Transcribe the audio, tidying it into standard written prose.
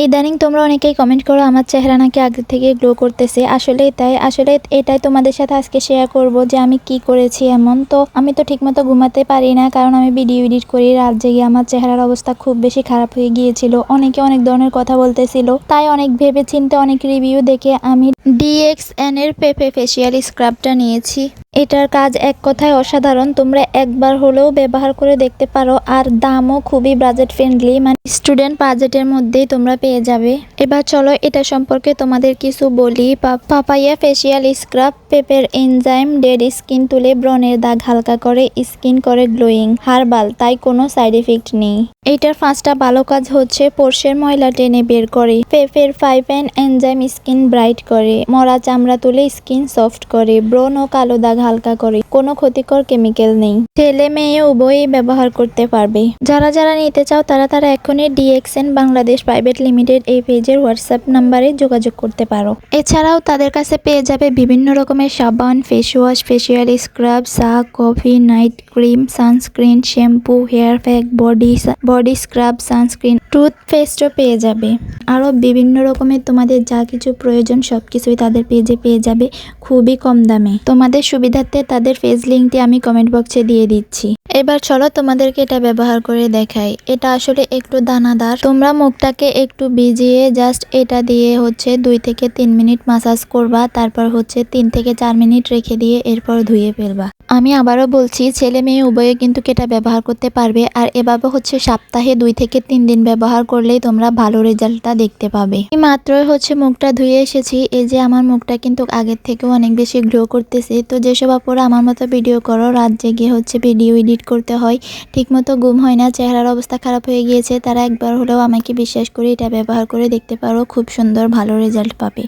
ইদানিং তোমরা অনেকেই কমেন্ট করো আমার চেহারা নাকি আগে থেকে গ্লো করতেছে। আসলে এটাই তোমাদের সাথে আজকে শেয়ার করব যে আমি কি করেছি এমন। তো আমি তো ঠিকমতো ঘুমাতে পারি না, কারণ আমি ভিডিও এডিট করি রাত জেগে। আমার চেহারার অবস্থা খুব বেশি খারাপ হয়ে গিয়েছিল, অনেকে অনেক ধরনের কথা বলতেছিল। তাই অনেক ভেবে চিন্তে অনেক রিভিউ দেখে আমি DXN এর পেপে ফেসিয়াল স্ক্রাবটা নিয়েছি। এটার কাজ এক কথায় অসাধারণ, তোমরা একবার হলেও ব্যবহার করে দেখতে পারো। আর দামও খুবই বাজেট ফ্রেন্ডলি, মানে স্টুডেন্ট বাজেটের মধ্যেই তোমরা পেয়ে যাবে। এবার চলো এটা সম্পর্কে তোমাদের কিছু বলি। পাপাইয়া ফেসিয়াল স্ক্রাব পেপের এনজাইম ডেড স্কিন তুলে ব্রণের দাগ হালকা করে, স্কিন করে গ্লোয়িং, হার্বাল, তাই কোনো সাইড এফেক্ট নেই। এইটার পাঁচটা ভালো কাজ হচ্ছে পোর্সের ময়লা টেনে বের করে, পেপের 5 এনজাইম স্কিন ব্রাইট করে, মরা চামড়া তুলে স্কিন সফট করে, ব্রণ ও কালো দাগ হালকা করে, কোনো ক্ষতিকর কেমিক্যাল নেই। ছেলে মেয়ে উভয়ই ব্যবহার করতে পারবে। যারা নিতে চাও তারা এখনই DXN বাংলাদেশ প্রাইভেট লিমিটেড এই পেজের হোয়াটসঅ্যাপ নাম্বারে যোগাযোগ করতে পারো। এছাড়াও তাদের কাছে পেয়ে যাবে বিভিন্ন রকমের সাবান, ফেস ওয়াশ, ফেসিয়াল স্ক্রাব, চা, coffee, night cream, sunscreen, shampoo, hair pack, body scrub, sunscreen, টুথপেস্টও পেয়ে যাবে। আরও বিভিন্ন রকমের তোমাদের যা কিছু প্রয়োজন সবকিছুই তাদের পেজে পেয়ে যাবে খুবই কম দামে। তোমাদের সুবিধার্থে তাদের পেজ লিঙ্কটি আমি কমেন্ট বক্সে দিয়ে দিচ্ছি। এবার চলো তোমাদেরকে এটা ব্যবহার করে দেখাই। এটা আসলে একটু দানাদার, তোমরা মুখটাকে একটু ভিজিয়ে জাস্ট এটা দিয়ে 2 থেকে 3 মিনিট মাসাজ করবা, তারপর 3 থেকে 4 মিনিট রেখে দিয়ে এরপর ধুয়ে ফেলবা। আমি আবারও বলছি, ছেলে মেয়ে উভয়ে কিন্তু এটা ব্যবহার করতে পারবে। আর এভাবে সপ্তাহে 2 থেকে 3 দিন ব্যবহার করলেই তোমরা ভালো রেজাল্টটা দেখতে পাবে। আমি মাত্রই মুখটা ধুয়ে এসেছি, এই যে আমার মুখটা কিন্তু আগের থেকেও অনেক বেশি গ্লো করতেছে। তো যেসব আপুরা আমার মতো ভিডিও করো, রাত জেগে ভিডিও এডিট করতে হয়, ঠিকমতো ঘুম হয় না, চেহারার অবস্থা খারাপ হয়ে গিয়েছে, তারা একবার হলেও আমাকে বিশ্বাস করে এটা ব্যবহার করে দেখতে পারো, খুব সুন্দর ভালো রেজাল্ট পাবে।